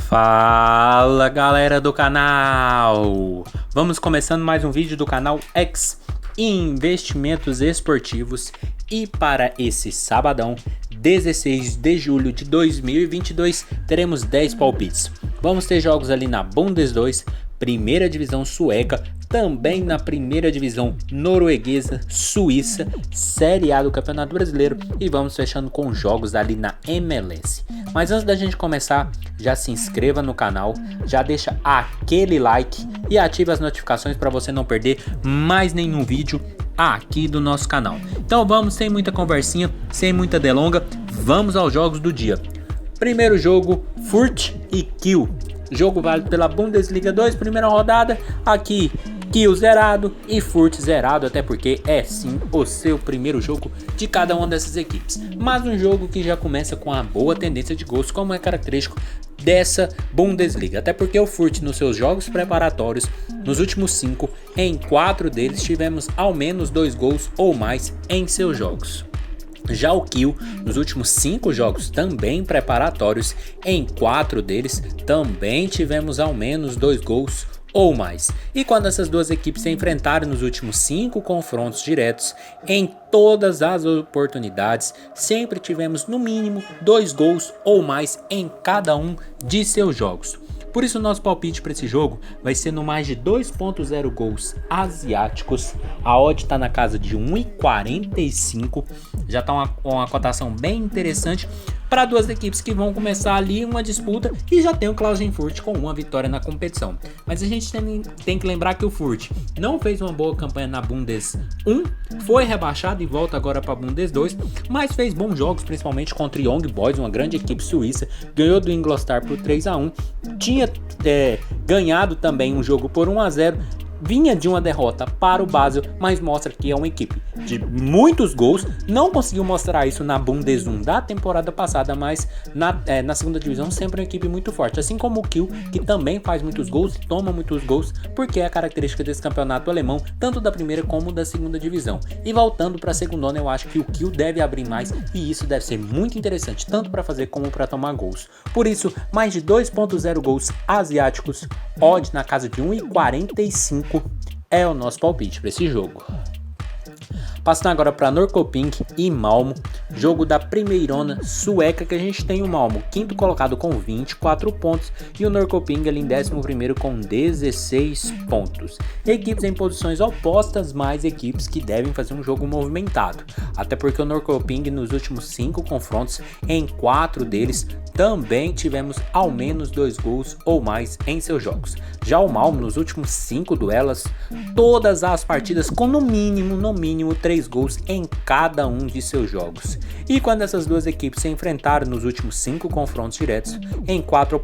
Fala galera do canal! Vamos começando mais um vídeo do canal X Investimentos Esportivos e para esse sabadão, 16 de julho de 2022, teremos 10 palpites. Vamos ter jogos ali na Bundes 2, primeira divisão sueca, também na primeira divisão norueguesa, Suíça, Série A do Campeonato Brasileiro e vamos fechando com jogos ali na MLS. Mas antes da gente começar, já se inscreva no canal, já deixa aquele like e ative as notificações para você não perder mais nenhum vídeo aqui do nosso canal. Então vamos, sem muita conversinha, sem muita delonga, vamos aos jogos do dia. Primeiro jogo, Furt e Kiel. Jogo válido pela Bundesliga 2, primeira rodada. Aqui, Kiel zerado e Furt zerado, até porque é sim o seu primeiro jogo de cada uma dessas equipes. Mas um jogo que já começa com a boa tendência de gols, como é característico dessa Bundesliga. Até porque o Furt, nos seus jogos preparatórios, nos últimos 5, em 4 deles tivemos ao menos 2 gols ou mais em seus jogos. Já o Kiel, nos últimos 5 jogos também preparatórios, em 4 deles também tivemos ao menos 2 gols ou mais. E quando essas duas equipes se enfrentaram nos últimos 5 confrontos diretos, em todas as oportunidades, sempre tivemos no mínimo 2 gols ou mais em cada um de seus jogos. Por isso o nosso palpite para esse jogo vai ser no mais de 2.0 gols asiáticos. A odd está na casa de 1,45. Já está uma cotação bem interessante para duas equipes que vão começar ali uma disputa e já tem o Klagenfurt com uma vitória na competição. Mas a gente tem que lembrar que o Furt não fez uma boa campanha na Bundes 1, foi rebaixado e volta agora para a Bundes 2, mas fez bons jogos, principalmente contra Young Boys, uma grande equipe suíça, ganhou do Ingolstadt por 3-1, tinha ganhado também um jogo por 1-0, vinha de uma derrota para o Basel, mas mostra que é uma equipe de muitos gols. Não conseguiu mostrar isso na Bundes 1 da temporada passada, mas na segunda divisão sempre é uma equipe muito forte. Assim como o Kiel, que também faz muitos gols e toma muitos gols, porque é a característica desse campeonato alemão, tanto da primeira como da segunda divisão. E voltando para a segundona, eu acho que o Kiel deve abrir mais e isso deve ser muito interessante, tanto para fazer como para tomar gols. Por isso, mais de 2.0 gols asiáticos, odd na casa de 1,45 é o nosso palpite para esse jogo. Passando agora para Norrköping e Malmo, jogo da primeirona sueca, que a gente tem o Malmo quinto colocado com 24 pontos e o Norrköping ali em 11º com 16 pontos. Equipes em posições opostas, mas equipes que devem fazer um jogo movimentado, até porque o Norrköping nos últimos 5 confrontos, em 4 deles também tivemos ao menos 2 gols ou mais em seus jogos. Já o Malmo nos últimos 5 duelos, todas as partidas com no mínimo 3 gols em cada um de seus jogos. E quando essas duas equipes se enfrentaram nos últimos 5 confrontos diretos, em 4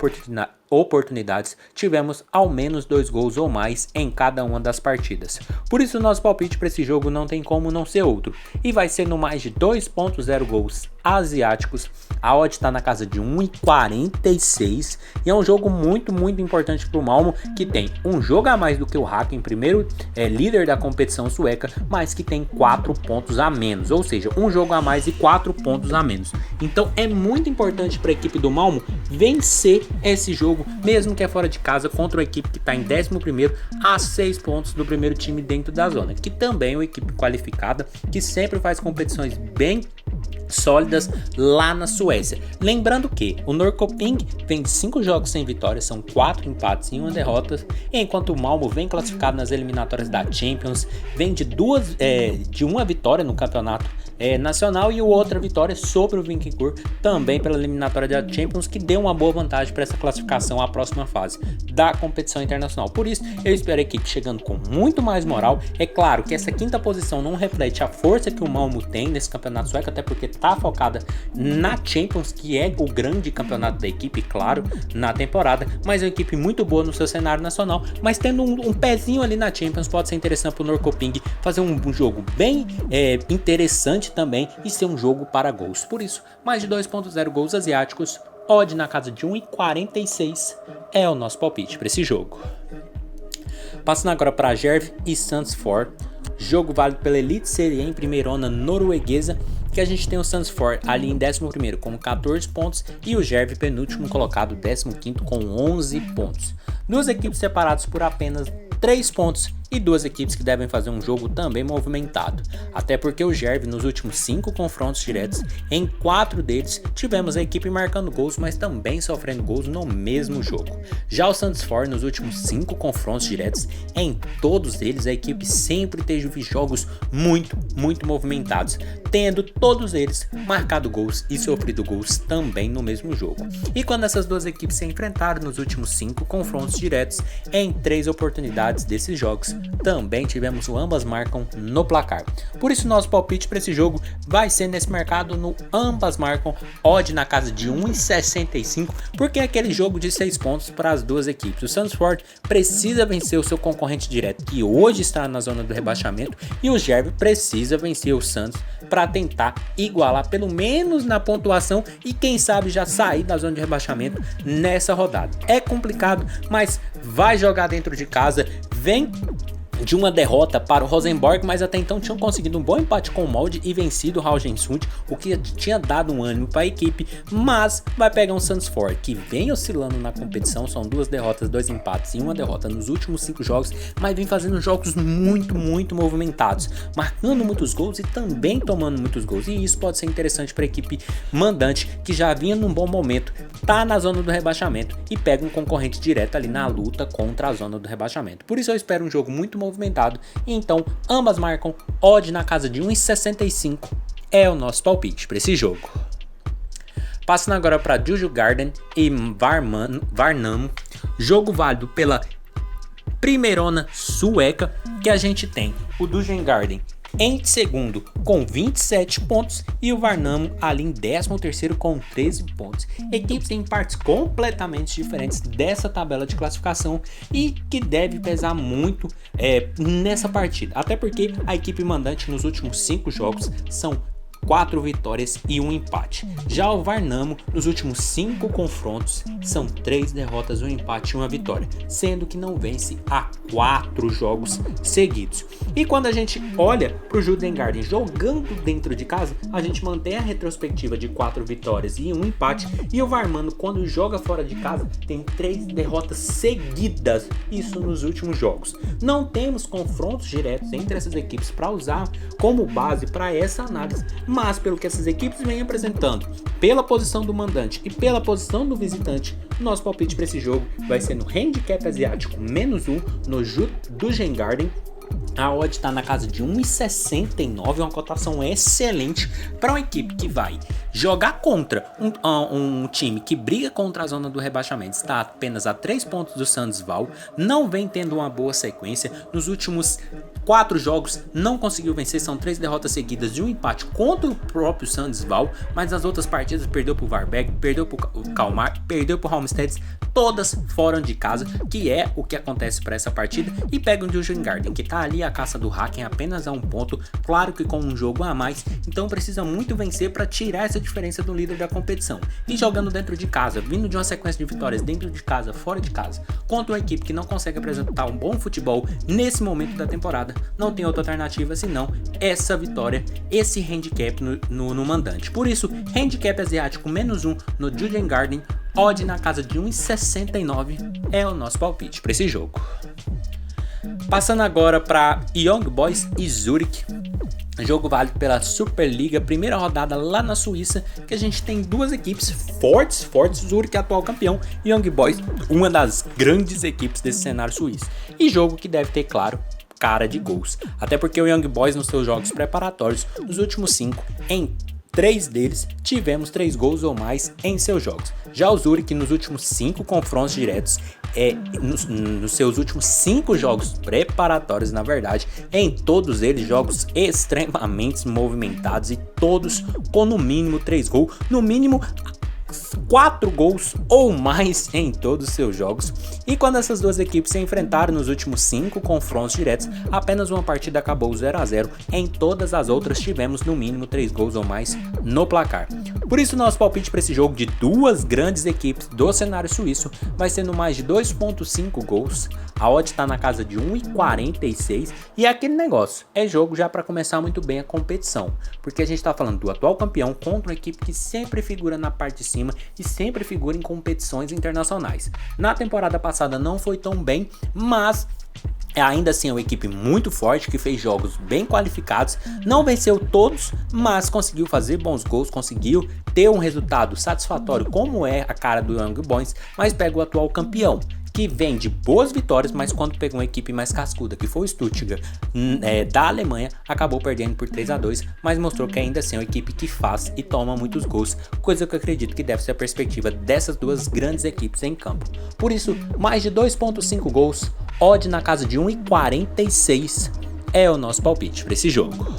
oportunidades tivemos ao menos 2 gols ou mais em cada uma das partidas. Por isso o nosso palpite para esse jogo não tem como não ser outro, e vai ser no mais de 2.0 gols asiáticos. A odd está na casa de 1,46 e é um jogo muito importante para o Malmo, que tem um jogo a mais do que o Häcken, primeiro líder da competição sueca, mas que tem 4 pontos a menos, ou seja, um jogo a mais e 4 pontos a menos. Então é muito importante para a equipe do Malmo vencer esse jogo, mesmo que é fora de casa, contra uma equipe que está em 11º, a 6 pontos do primeiro time dentro da zona, que também é uma equipe qualificada, que sempre faz competições bem sólidas lá na Suécia. Lembrando que o Norrköping vem de 5 jogos sem vitória, são 4 empates e 1 derrota, enquanto o Malmo vem classificado nas eliminatórias da Champions, vem de uma vitória no campeonato nacional e outra vitória sobre o Vikingur, também pela eliminatória da Champions, que deu uma boa vantagem para essa classificação à próxima fase da competição internacional. Por isso, eu espero a equipe chegando com muito mais moral. É claro que essa quinta posição não reflete a força que o Malmo tem nesse campeonato sueco, até porque está focada na Champions, que é o grande campeonato da equipe, claro, na temporada, mas é uma equipe muito boa no seu cenário nacional, mas tendo um pezinho ali na Champions, pode ser interessante para o Norrköping fazer um jogo bem interessante também e ser um jogo para gols. Por isso, mais de 2.0 gols asiáticos, odd na casa de 1,46 é o nosso palpite para esse jogo. Passando agora para Jerv e Sandefjord, jogo válido pela Eliteserie em primeirona norueguesa, que a gente tem o Sunsford ali em 11º com 14 pontos e o Gerve penúltimo colocado 15º com 11 pontos. Duas equipes separadas por apenas 3 pontos e duas equipes que devem fazer um jogo também movimentado, até porque o Gerve nos últimos 5 confrontos diretos, em 4 deles tivemos a equipe marcando gols, mas também sofrendo gols no mesmo jogo. Já o Sunsford nos últimos 5 confrontos diretos, em todos eles a equipe sempre teve jogos muito movimentados, tendo todos eles marcado gols e sofrido gols também no mesmo jogo. E quando essas duas equipes se enfrentaram nos últimos 5 confrontos diretos, em 3 oportunidades desses jogos, também tivemos o ambas marcam no placar. Por isso nosso palpite para esse jogo vai ser nesse mercado no ambas marcam, odd na casa de 1,65, porque é aquele jogo de 6 pontos para as duas equipes. O Sunsford precisa vencer o seu concorrente direto, que hoje está na zona do rebaixamento, e o Gerve precisa vencer o Santos para tentar igualar pelo menos na pontuação e quem sabe já sair da zona de rebaixamento nessa rodada. É complicado, mas vai jogar dentro de casa, vem de uma derrota para o Rosenborg, mas até então tinham conseguido um bom empate com o Molde e vencido o Haugesund, o que tinha dado um ânimo para a equipe, mas vai pegar um Sunsford que vem oscilando na competição, são 2 derrotas, 2 empates e 1 derrota nos últimos 5 jogos, mas vem fazendo jogos muito movimentados, marcando muitos gols e também tomando muitos gols, e isso pode ser interessante para a equipe mandante, que já vinha num bom momento, tá na zona do rebaixamento e pega um concorrente direto ali na luta contra a zona do rebaixamento. Por isso eu espero um jogo muito movimentado, e então ambas marcam, odd na casa de 1,65 é o nosso palpite para esse jogo. Passando agora para Djurgården e Värnamo, jogo válido pela primeirona sueca, que a gente tem o Djurgården em segundo com 27 pontos e o Värnamo ali em 13º com 13 pontos. Equipes em partes completamente diferentes dessa tabela de classificação e que deve pesar muito nessa partida, até porque a equipe mandante nos últimos 5 jogos são 4 vitórias e 1 empate. Já o Värnamo nos últimos 5 confrontos são 3 derrotas, 1 empate e 1 vitória, sendo que não vence há 4 jogos seguidos. E quando a gente olha para o Djurgården jogando dentro de casa, a gente mantém a retrospectiva de 4 vitórias e 1 empate, e o Värnamo quando joga fora de casa tem 3 derrotas seguidas, isso nos últimos jogos. Não temos confrontos diretos entre essas equipes para usar como base para essa análise, mas pelo que essas equipes vêm apresentando, pela posição do mandante e pela posição do visitante, nosso palpite para esse jogo vai ser no handicap asiático -1 no Djurgården. A odd está na casa de 1,69, uma cotação excelente para uma equipe que vai jogar contra um time que briga contra a zona do rebaixamento. Está apenas a 3 pontos do Sundsvall, não vem tendo uma boa sequência. Nos últimos 4 jogos não conseguiu vencer, são 3 derrotas seguidas de 1 empate contra o próprio Sundsvall, mas nas outras partidas perdeu para o Varberg, perdeu para o Kalmar, perdeu para o Halmstad, todas fora de casa, que é o que acontece para essa partida, e pega o Djurgården, que está ali a caça do Hacken apenas a 1 ponto, claro que com um jogo a mais, então precisa muito vencer para tirar essa diferença do líder da competição. E jogando dentro de casa, vindo de uma sequência de vitórias dentro de casa, fora de casa, contra uma equipe que não consegue apresentar um bom futebol nesse momento da temporada, não tem outra alternativa senão essa vitória, esse handicap no mandante. Por isso, handicap asiático -1 no Djurgården, odd na casa de 1,69 é o nosso palpite para esse jogo. Passando agora para Young Boys e Zurich, jogo válido pela Superliga, primeira rodada lá na Suíça, que a gente tem duas equipes fortes, Zurich atual campeão, e Young Boys, uma das grandes equipes desse cenário suíço. E jogo que deve ter, claro, cara de gols, até porque o Young Boys nos seus jogos preparatórios, nos últimos 5, em 3 deles tivemos 3 gols ou mais em seus jogos. Já o Zurich nos últimos 5 confrontos diretos, nos seus últimos 5 jogos preparatórios, na verdade, em todos eles jogos extremamente movimentados e todos com no mínimo 3 gols, no mínimo 4 gols ou mais em todos os seus jogos. E quando essas duas equipes se enfrentaram nos últimos 5 confrontos diretos, apenas uma partida acabou 0-0. Em todas as outras tivemos no mínimo 3 gols ou mais no placar. Por isso nosso palpite para esse jogo de duas grandes equipes do cenário suíço vai ser no mais de 2.5 gols. A odd está na casa de 1,46 e é aquele negócio, é jogo já para começar muito bem a competição, porque a gente está falando do atual campeão contra uma equipe que sempre figura na parte de cima e sempre figura em competições internacionais. Na temporada passada não foi tão bem, mas ainda assim é uma equipe muito forte que fez jogos bem qualificados, não venceu todos, mas conseguiu fazer bons gols, conseguiu ter um resultado satisfatório como é a cara do Young Boys, mas pega o atual campeão, que vem de boas vitórias, mas quando pegou uma equipe mais cascuda, que foi o Stuttgart da Alemanha, acabou perdendo por 3-2, mas mostrou que ainda assim é uma equipe que faz e toma muitos gols, coisa que eu acredito que deve ser a perspectiva dessas duas grandes equipes em campo. Por isso, mais de 2.5 gols, odd na casa de 1,46 é o nosso palpite para esse jogo.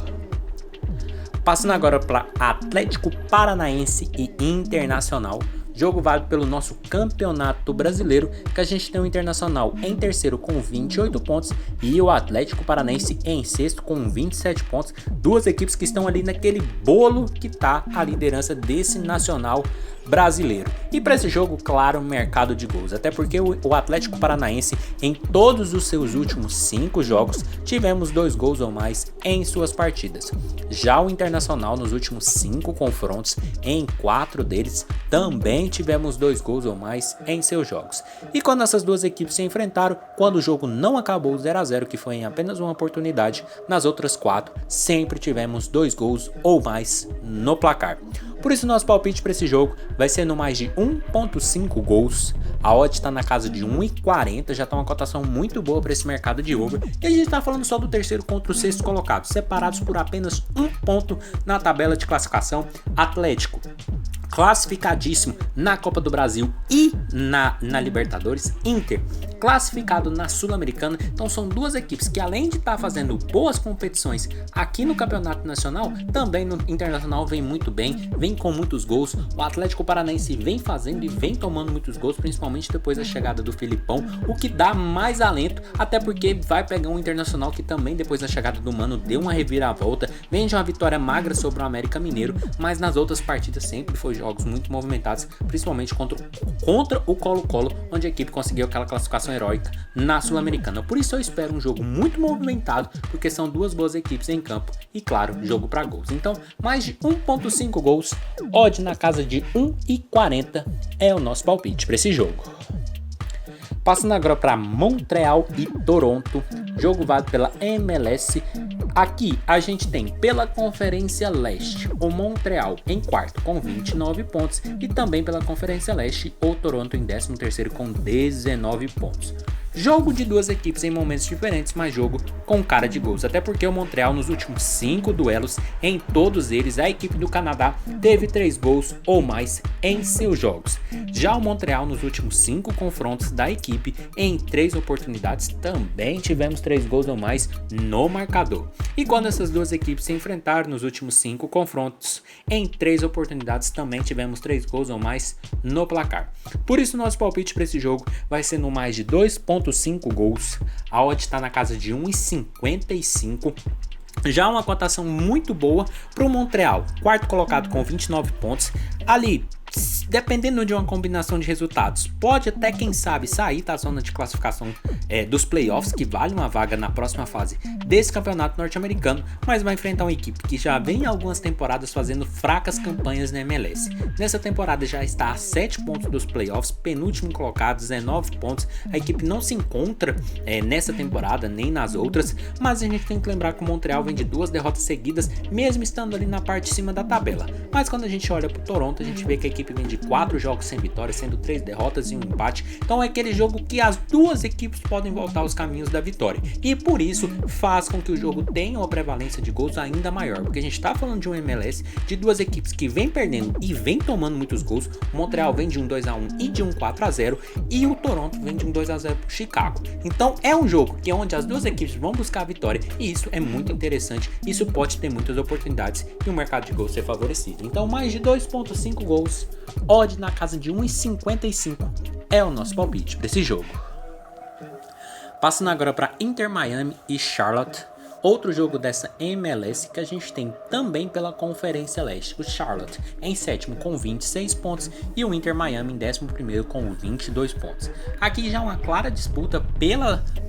Passando agora para Atlético Paranaense e Internacional. Jogo válido pelo nosso campeonato brasileiro, que a gente tem o Internacional em terceiro com 28 pontos e o Atlético Paranaense em sexto com 27 pontos. Duas equipes que estão ali naquele bolo que tá a liderança desse nacional brasileiro. E para esse jogo, claro, mercado de gols, até porque o Atlético Paranaense em todos os seus últimos 5 jogos tivemos 2 gols ou mais em suas partidas. Já o Internacional nos últimos 5 confrontos, em 4 deles também tivemos 2 gols ou mais em seus jogos. E quando essas duas equipes se enfrentaram, quando o jogo não acabou 0-0, que foi em apenas uma oportunidade, nas outras 4 sempre tivemos 2 gols ou mais no placar. Por isso nosso palpite para esse jogo vai ser no mais de 1.5 gols. A odd está na casa de 1,40, já está uma cotação muito boa para esse mercado de over. E a gente está falando só do terceiro contra o sexto colocado, separados por apenas 1 ponto na tabela de classificação. Atlético classificadíssimo na Copa do Brasil e na Libertadores. Inter classificado na Sul-Americana. Então são duas equipes que, além de estar fazendo boas competições aqui no Campeonato Nacional, também no Internacional vem muito bem, vem com muitos gols. O Atlético Paranaense vem fazendo e vem tomando muitos gols, principalmente depois da chegada do Filipão, o que dá mais alento, até porque vai pegar um Internacional que também depois da chegada do Mano deu uma reviravolta, vem de uma vitória magra sobre o América Mineiro, mas nas outras partidas sempre foi jogos muito movimentados, principalmente contra o Colo-Colo, onde a equipe conseguiu aquela classificação heróica na Sul-Americana. Por isso eu espero um jogo muito movimentado, porque são duas boas equipes em campo e, claro, jogo para gols. Então, mais de 1.5 gols, odd na casa de 1,40 é o nosso palpite para esse jogo. Passando agora para Montreal e Toronto, jogo válido pela MLS. Aqui a gente tem pela Conferência Leste o Montreal em quarto com 29 pontos e também pela Conferência Leste o Toronto em 13º com 19 pontos. Jogo de duas equipes em momentos diferentes, mas jogo com cara de gols, até porque o Montreal nos últimos 5 duelos, em todos eles a equipe do Canadá teve 3 gols ou mais em seus jogos. Já o Montreal nos últimos 5 confrontos da equipe, em 3 oportunidades também tivemos 3 gols ou mais no marcador. E quando essas duas equipes se enfrentaram nos últimos 5 confrontos, em 3 oportunidades também tivemos 3 gols ou mais no placar. Por isso nosso palpite para esse jogo vai ser no mais de 2.5 gols. A odd está na casa de 1,55. Já uma cotação muito boa para o Montreal, quarto colocado com 29 pontos. Ali, dependendo de uma combinação de resultados, pode até, quem sabe, sair da zona de classificação dos playoffs, que vale uma vaga na próxima fase desse campeonato norte-americano, mas vai enfrentar uma equipe que já vem algumas temporadas fazendo fracas campanhas na MLS. Nessa temporada já está a 7 pontos dos playoffs, penúltimo colocado, 19 pontos. A equipe não se encontra nessa temporada, nem nas outras, mas a gente tem que lembrar que o Montreal vem de 2 derrotas seguidas, mesmo estando ali na parte de cima da tabela. Mas quando a gente olha para o Toronto, a gente vê que a equipe vem de 4 jogos sem vitória, sendo 3 derrotas e um empate. Então é aquele jogo que as duas equipes podem voltar aos caminhos da vitória. E por isso faz faz com que o jogo tenha uma prevalência de gols ainda maior, porque a gente está falando de um MLS de duas equipes que vem perdendo e vem tomando muitos gols. O Montreal vem de um 2-1 e de um 4-0 e o Toronto vem de um 2-0 pro Chicago. Então é um jogo que é onde as duas equipes vão buscar a vitória e isso é muito interessante. Isso pode ter muitas oportunidades e o mercado de gols ser favorecido. Então mais de 2.5 gols, odd na casa de 1,55 é o nosso palpite para esse jogo. Passando agora para Inter Miami e Charlotte, outro jogo dessa MLS que a gente tem também pela Conferência Leste. O Charlotte em sétimo com 26 pontos e o Inter Miami em 11º com 22 pontos. Aqui já uma clara disputa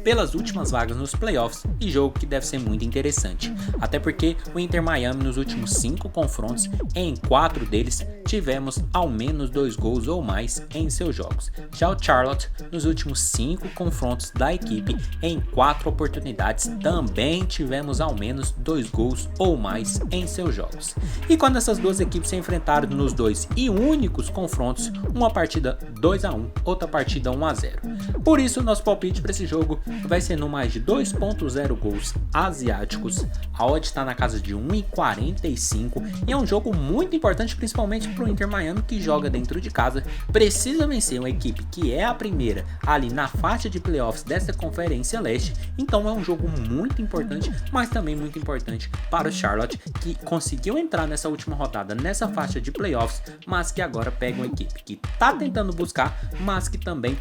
pelas últimas vagas nos playoffs e jogo que deve ser muito interessante. Até porque o Inter Miami nos últimos 5 confrontos, em 4 deles tivemos ao menos 2 gols ou mais em seus jogos. Já o Charlotte nos últimos 5 confrontos da equipe, em 4 oportunidades também tivemos ao menos 2 gols ou mais em seus jogos. E quando essas duas equipes se enfrentaram nos 2 e únicos confrontos, uma partida 2-1, outra partida 1-0. Por isso, nosso palpite para esse jogo vai ser no mais de 2.0 gols asiáticos. A odd está na casa de 1,45 e é um jogo muito importante, principalmente para o Inter Miami, que joga dentro de casa, precisa vencer uma equipe que é a primeira ali na faixa de playoffs dessa Conferência Leste. Então é um jogo muito importante, mas também muito importante para o Charlotte, que conseguiu entrar nessa última rodada nessa faixa de playoffs, mas que agora pega uma equipe que está tentando buscar, mas que também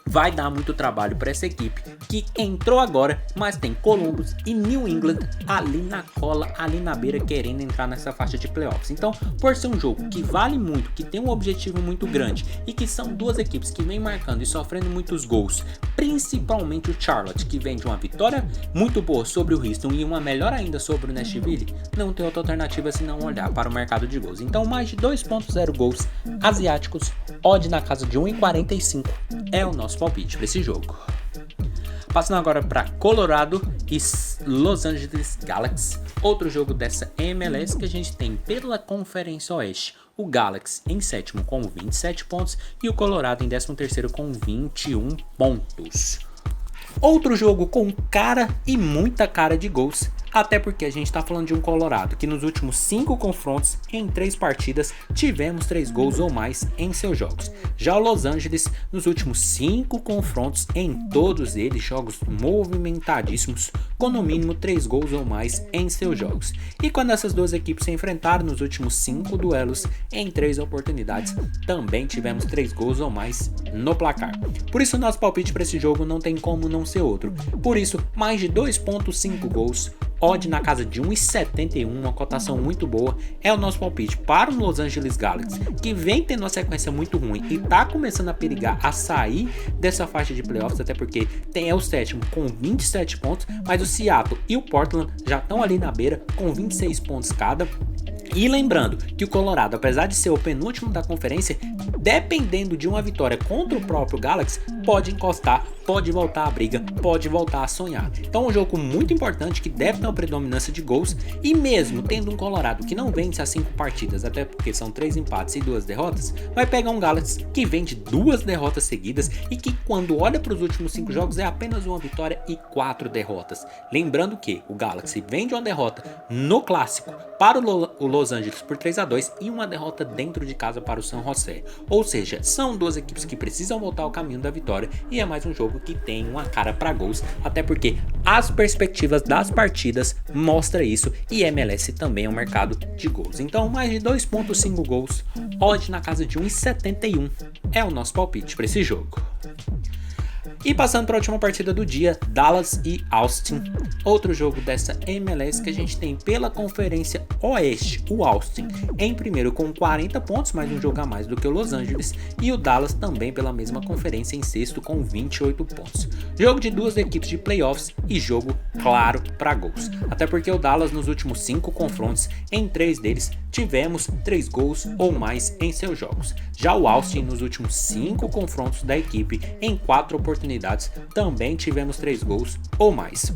vai dar muito trabalho para essa equipe que entrou agora, mas tem Columbus e New England ali na cola, ali na beira, querendo entrar nessa faixa de playoffs. Então, por ser um jogo que vale muito, que tem um objetivo muito grande e que são duas equipes que vêm marcando e sofrendo muitos gols, principalmente o Charlotte, que vem de uma vitória muito boa sobre o Houston e uma melhor ainda sobre o Nashville, não tem outra alternativa senão olhar para o mercado de gols. Então, mais de 2.0 gols asiáticos, odd na casa de 1,45 é o nosso palpite para esse jogo. Passando agora para Colorado e Los Angeles Galaxy, outro jogo dessa MLS que a gente tem pela Conferência Oeste. O Galaxy em sétimo com 27 pontos e o Colorado em 13º com 21 pontos. Outro jogo com cara e muita cara de gols, até porque a gente está falando de um Colorado que nos últimos 5 confrontos, em 3 partidas, tivemos 3 gols ou mais em seus jogos. Já o Los Angeles, nos últimos 5 confrontos, em todos eles jogos movimentadíssimos, com no mínimo 3 gols ou mais em seus jogos. E quando essas duas equipes se enfrentaram nos últimos 5 duelos, em 3 oportunidades, também tivemos 3 gols ou mais no placar. Por isso, nosso palpite para esse jogo não tem como não ser outro. Por isso, mais de 2.5 gols, odd na casa de 1,71, uma cotação muito boa, é o nosso palpite para o Los Angeles Galaxy, que vem tendo uma sequência muito ruim e tá começando a perigar a sair dessa faixa de playoffs, até porque é o sétimo com 27 pontos, mas o Seattle e o Portland já estão ali na beira com 26 pontos cada. E lembrando que o Colorado, apesar de ser o penúltimo da conferência, dependendo de uma vitória contra o próprio Galaxy, pode encostar, pode voltar à briga, pode voltar a sonhar. Então é um jogo muito importante que deve ter uma predominância de gols, e mesmo tendo um Colorado que não vence as 5 partidas, até porque são 3 empates e 2 derrotas, vai pegar um Galaxy que vem de 2 derrotas seguidas e que quando olha para os últimos 5 jogos é apenas uma vitória e 4 derrotas. Lembrando que o Galaxy vem de uma derrota no Clássico para o Los Angeles por 3-2 e uma derrota dentro de casa para o San José. Ou seja, são duas equipes que precisam voltar ao caminho da vitória e é mais um jogo que tem uma cara para gols, até porque as perspectivas das partidas mostram isso e MLS também é um mercado de gols. Então, mais de 2.5 gols, odd na casa de 1,71 é o nosso palpite para esse jogo. E passando para a última partida do dia, Dallas e Austin, outro jogo dessa MLS que a gente tem pela Conferência Oeste. O Austin em primeiro com 40 pontos, mais um jogo a mais do que o Los Angeles, e o Dallas também pela mesma conferência em sexto com 28 pontos. Jogo de duas equipes de playoffs e jogo claro para gols, até porque o Dallas nos últimos 5 confrontos, em 3 deles tivemos 3 gols ou mais em seus jogos. Já o Austin nos últimos 5 confrontos da equipe, em 4 oportunidades, também tivemos 3 gols ou mais.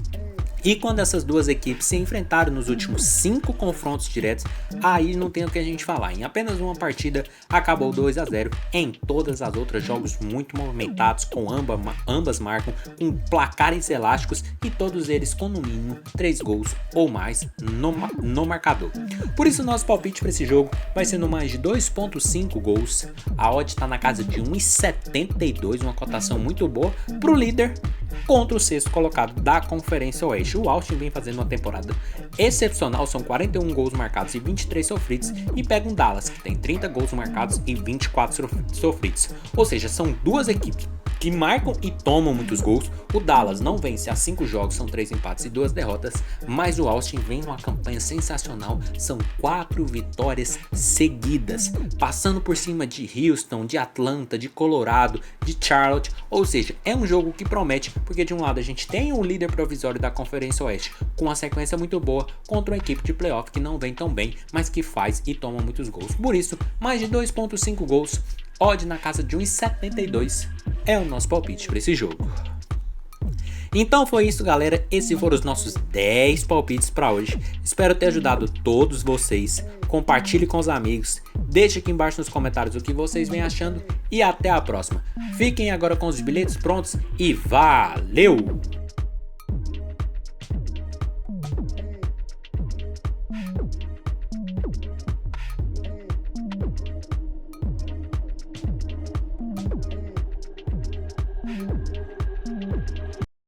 E quando essas duas equipes se enfrentaram nos últimos 5 confrontos diretos, aí não tem o que a gente falar. Em apenas uma partida acabou 2-0. Em todas as outras, jogos muito movimentados, com ambas marcam com placares elásticos e todos eles com no mínimo 3 gols ou mais no marcador. Por isso nosso palpite para esse jogo vai ser no mais de 2.5 gols. A odd está na casa de 1,72, uma cotação muito boa para o líder contra o sexto colocado da Conferência Oeste. O Austin vem fazendo uma temporada excepcional, são 41 gols marcados e 23 sofridos, e pega um Dallas que tem 30 gols marcados e 24 sofridos. Ou seja, são duas equipes que marcam e tomam muitos gols. O Dallas não vence há 5 jogos, são 3 empates e 2 derrotas, mas o Austin vem numa campanha sensacional, são 4 vitórias seguidas, passando por cima de Houston, de Atlanta, de Colorado, de Charlotte. Ou seja, é um jogo que promete, porque de um lado a gente tem o líder provisório da Conferência Oeste com uma sequência muito boa contra uma equipe de playoff que não vem tão bem, mas que faz e toma muitos gols. Por isso, mais de 2.5 gols, odd na casa de 1,72 é o nosso palpite para esse jogo. Então foi isso, galera, esses foram os nossos 10 palpites para hoje. Espero ter ajudado todos vocês. Compartilhe com os amigos, deixe aqui embaixo nos comentários o que vocês vêm achando e até a próxima. Fiquem agora com os bilhetes prontos e valeu!